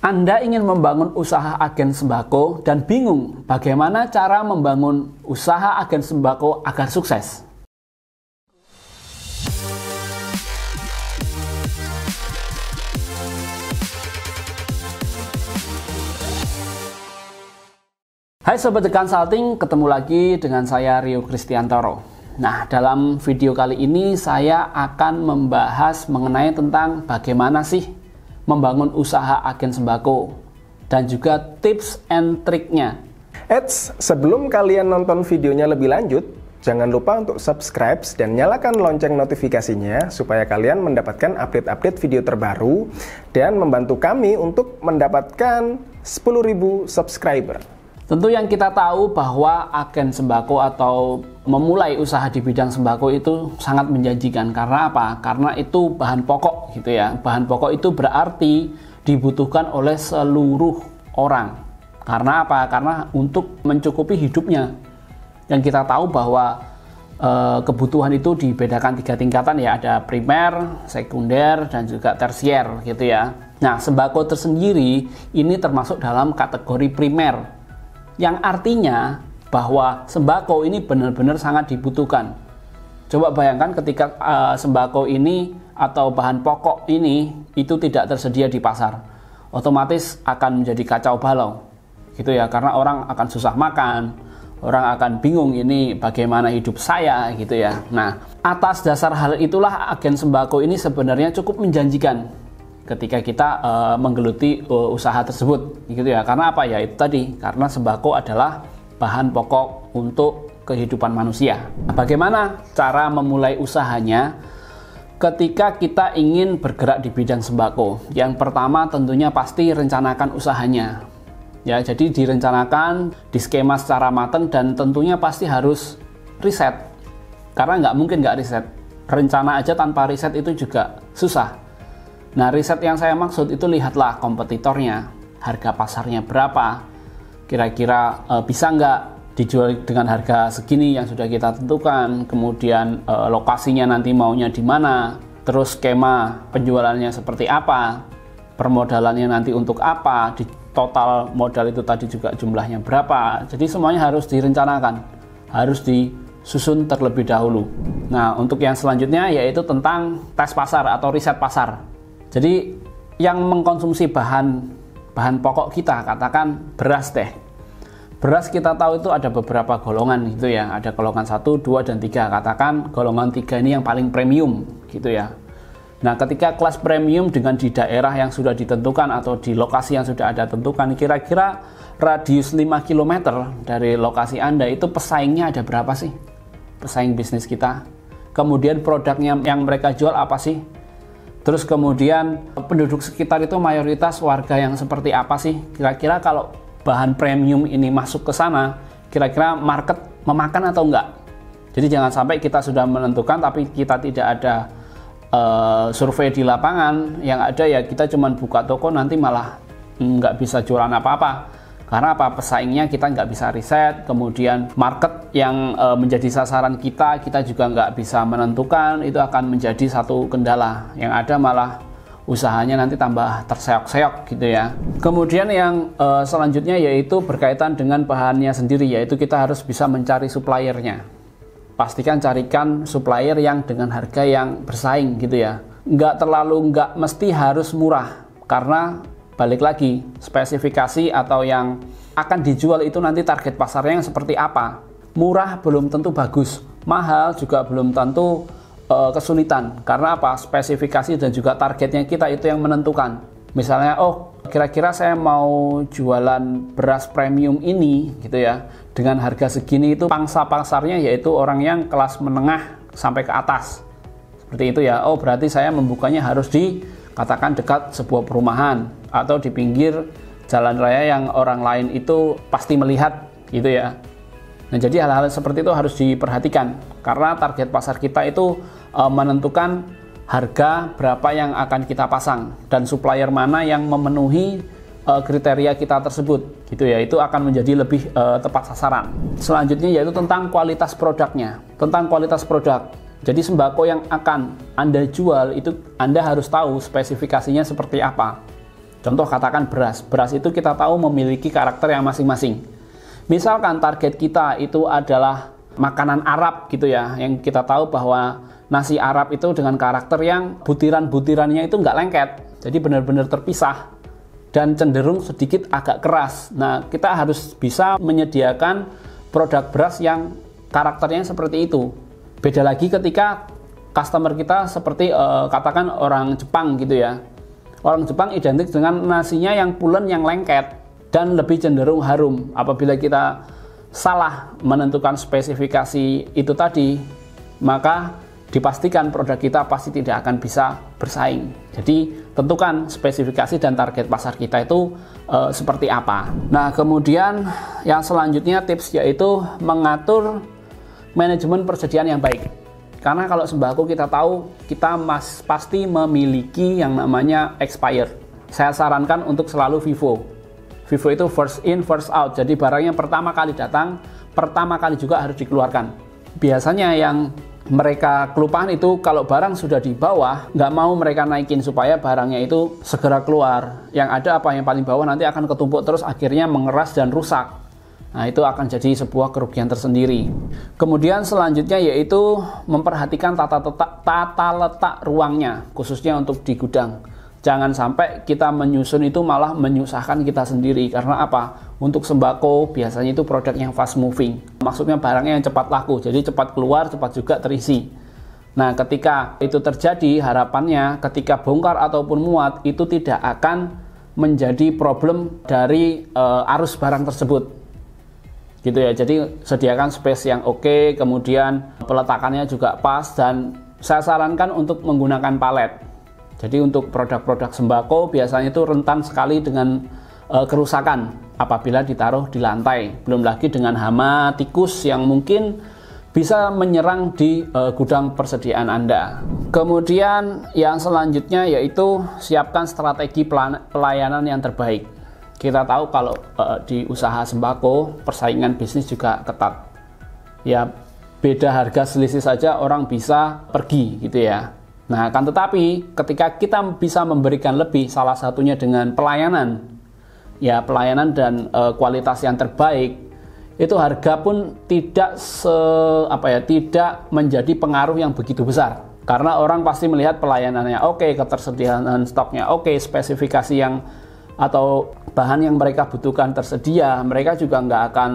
Anda ingin membangun usaha agen sembako dan bingung bagaimana cara membangun usaha agen sembako agar sukses? Hai Sobat The Consulting, ketemu lagi dengan saya Rio Kristiantoro. Nah, dalam video kali ini saya akan membahas mengenai tentang bagaimana sih membangun usaha agen sembako dan juga tips and triknya. Eits, sebelum kalian nonton videonya lebih lanjut, jangan lupa untuk subscribe dan nyalakan lonceng notifikasinya supaya kalian mendapatkan update-update video terbaru dan membantu kami untuk mendapatkan 10.000 subscriber. Tentu yang kita tahu bahwa agen sembako atau memulai usaha di bidang sembako itu sangat menjanjikan. Karena apa? Karena itu bahan pokok gitu ya. Bahan pokok itu berarti dibutuhkan oleh seluruh orang. Karena apa? Karena untuk mencukupi hidupnya. Yang kita tahu bahwa kebutuhan itu dibedakan 3 tingkatan ya. Ada primer, sekunder, dan juga tersier gitu ya. Nah, sembako tersendiri ini termasuk dalam kategori primer, yang artinya bahwa sembako ini benar-benar sangat dibutuhkan. Coba bayangkan ketika sembako ini atau bahan pokok ini itu tidak tersedia di pasar, otomatis akan menjadi kacau balau gitu ya, karena orang akan susah makan, orang akan bingung ini bagaimana hidup saya gitu ya. Nah, atas dasar hal itulah agen sembako ini sebenarnya cukup menjanjikan ketika kita menggeluti usaha tersebut gitu ya. Karena apa ya, itu tadi, karena sembako adalah bahan pokok untuk kehidupan manusia. Nah, bagaimana cara memulai usahanya ketika kita ingin bergerak di bidang sembako? Yang pertama tentunya pasti rencanakan usahanya ya. Jadi direncanakan, di skema secara matang, dan tentunya pasti harus riset, karena nggak mungkin nggak riset. Rencana aja tanpa riset itu juga susah. Nah, riset yang saya maksud itu lihatlah kompetitornya, harga pasarnya berapa, kira-kira bisa nggak dijual dengan harga segini yang sudah kita tentukan, kemudian lokasinya nanti maunya di mana, terus skema penjualannya seperti apa, permodalannya nanti untuk apa, di total modal itu tadi juga jumlahnya berapa. Jadi semuanya harus direncanakan, harus disusun terlebih dahulu. Nah, untuk yang selanjutnya yaitu tentang tes pasar atau riset pasar. Jadi yang mengkonsumsi bahan pokok kita, katakan beras deh. Beras kita tahu itu ada beberapa golongan gitu ya. Ada golongan 1, 2, dan 3. Katakan golongan 3 ini yang paling premium gitu ya. Nah, ketika kelas premium dengan di daerah yang sudah ditentukan atau di lokasi yang sudah ada tentukan, kira-kira radius 5 km dari lokasi Anda itu pesaingnya ada berapa sih? Pesaing bisnis kita. Kemudian produknya yang mereka jual apa sih? Terus kemudian penduduk sekitar itu mayoritas warga yang seperti apa sih? Kira-kira kalau bahan premium ini masuk ke sana, kira-kira market memakan atau enggak? Jadi jangan sampai kita sudah menentukan tapi kita tidak ada survei di lapangan. Yang ada ya kita cuma buka toko, nanti malah nggak bisa jualan apa-apa. Karena apa? Pesaingnya kita nggak bisa riset, kemudian market yang menjadi sasaran kita juga nggak bisa menentukan, itu akan menjadi satu kendala. Yang ada malah usahanya nanti tambah terseok-seok gitu ya. Kemudian yang selanjutnya yaitu berkaitan dengan bahannya sendiri, yaitu kita harus bisa mencari suppliernya. Pastikan carikan supplier yang dengan harga yang bersaing gitu ya. Nggak mesti harus murah, karena balik lagi, spesifikasi atau yang akan dijual itu nanti target pasarnya yang seperti apa. Murah belum tentu bagus, mahal juga belum tentu kesulitan. Karena apa? Spesifikasi dan juga targetnya kita itu yang menentukan. Misalnya, oh kira-kira saya mau jualan beras premium ini gitu ya, dengan harga segini, itu pangsa pasarnya yaitu orang yang kelas menengah sampai ke atas. Seperti itu ya. Oh berarti saya membukanya harus di katakan dekat sebuah perumahan atau di pinggir jalan raya yang orang lain itu pasti melihat gitu ya. Nah, jadi hal-hal seperti itu harus diperhatikan karena target pasar kita itu menentukan harga berapa yang akan kita pasang dan supplier mana yang memenuhi kriteria kita tersebut gitu ya. Itu akan menjadi lebih tepat sasaran. Selanjutnya yaitu tentang kualitas produknya. Tentang kualitas produk. Jadi sembako yang akan Anda jual itu Anda harus tahu spesifikasinya seperti apa. Contoh katakan beras. Beras itu kita tahu memiliki karakter yang masing-masing. Misalkan target kita itu adalah makanan Arab gitu ya, yang kita tahu bahwa nasi Arab itu dengan karakter yang butiran-butirannya itu nggak lengket, jadi benar-benar terpisah dan cenderung sedikit agak keras. Nah, kita harus bisa menyediakan produk beras yang karakternya seperti itu. Beda lagi ketika customer kita seperti katakan orang Jepang gitu ya. Orang Jepang identik dengan nasinya yang pulen, yang lengket dan lebih cenderung harum. Apabila kita salah menentukan spesifikasi itu tadi, maka dipastikan produk kita pasti tidak akan bisa bersaing. Jadi tentukan spesifikasi dan target pasar kita itu seperti apa. Nah, kemudian yang selanjutnya tips yaitu mengatur manajemen persediaan yang baik. Karena kalau sembako kita tahu kita pasti memiliki yang namanya expired. Saya sarankan untuk selalu FIFO. FIFO itu first in first out. Jadi barangnya pertama kali datang, pertama kali juga harus dikeluarkan. Biasanya yang mereka kelupaan itu kalau barang sudah di bawah, nggak mau mereka naikin supaya barangnya itu segera keluar. Yang ada apa yang paling bawah nanti akan ketumpuk terus, akhirnya mengeras dan rusak. Nah, itu akan jadi sebuah kerugian tersendiri. Kemudian selanjutnya yaitu memperhatikan tata letak ruangnya, khususnya untuk di gudang. Jangan sampai kita menyusun itu malah menyusahkan kita sendiri. Karena apa? Untuk sembako biasanya itu produk yang fast moving. Maksudnya barangnya yang cepat laku, jadi cepat keluar, cepat juga terisi. Nah, ketika itu terjadi, harapannya ketika bongkar ataupun muat, itu tidak akan menjadi problem dari arus barang tersebut. Gitu ya, jadi sediakan space yang oke, kemudian peletakannya juga pas, dan saya sarankan untuk menggunakan palet. Jadi untuk produk-produk sembako biasanya itu rentan sekali dengan kerusakan apabila ditaruh di lantai. Belum lagi dengan hama, tikus yang mungkin bisa menyerang di gudang persediaan Anda. Kemudian yang selanjutnya yaitu siapkan strategi pelayanan yang terbaik. Kita tahu kalau di usaha sembako persaingan bisnis juga ketat. Ya, beda harga selisih saja orang bisa pergi gitu ya. Nah, kan tetapi ketika kita bisa memberikan lebih, salah satunya dengan pelayanan, ya pelayanan dan kualitas yang terbaik, itu harga pun tidak tidak menjadi pengaruh yang begitu besar. Karena orang pasti melihat pelayanannya oke, ketersediaan stoknya oke, spesifikasi yang atau bahan yang mereka butuhkan tersedia, mereka juga nggak akan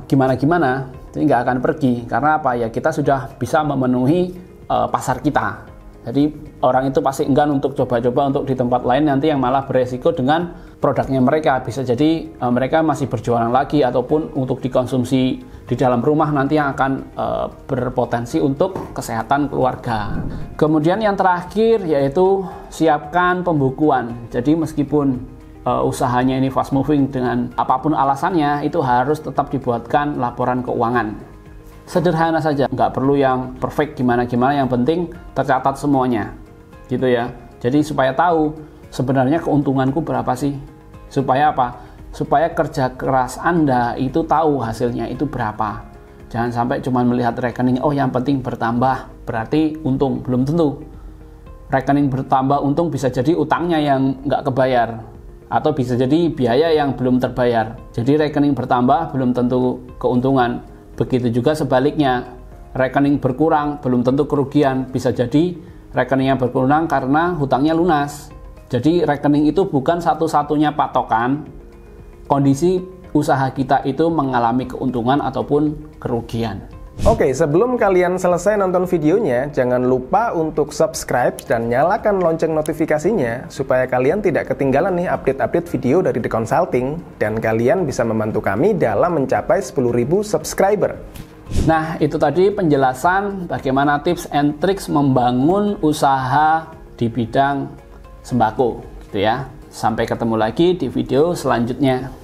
gimana-gimana, jadi nggak akan pergi. Karena apa ya, kita sudah bisa memenuhi pasar kita. Jadi orang itu pasti enggan untuk coba-coba untuk di tempat lain, nanti yang malah beresiko dengan produknya mereka. Bisa jadi mereka masih berjualan lagi ataupun untuk dikonsumsi di dalam rumah nanti yang akan berpotensi untuk kesehatan keluarga. Kemudian yang terakhir yaitu siapkan pembukuan. Jadi meskipun usahanya ini fast moving dengan apapun alasannya, itu harus tetap dibuatkan laporan keuangan. Sederhana saja, nggak perlu yang perfect gimana-gimana, yang penting tercatat semuanya gitu ya. Jadi supaya tahu sebenarnya keuntunganku berapa sih, supaya apa? Supaya kerja keras Anda itu tahu hasilnya itu berapa. Jangan sampai cuma melihat rekening, oh yang penting bertambah berarti untung. Belum tentu. Rekening bertambah untung bisa jadi utangnya yang nggak kebayar, atau bisa jadi biaya yang belum terbayar. Jadi rekening bertambah belum tentu keuntungan. Begitu juga sebaliknya, rekening berkurang belum tentu kerugian. Bisa jadi rekeningnya berkurang karena hutangnya lunas. Jadi rekening itu bukan satu-satunya patokan kondisi usaha kita itu mengalami keuntungan ataupun kerugian. Oke, sebelum kalian selesai nonton videonya, jangan lupa untuk subscribe dan nyalakan lonceng notifikasinya supaya kalian tidak ketinggalan nih update-update video dari The Consulting dan kalian bisa membantu kami dalam mencapai 10.000 subscriber. Nah, itu tadi penjelasan bagaimana tips and tricks membangun usaha di bidang sembako gitu ya. Sampai ketemu lagi di video selanjutnya.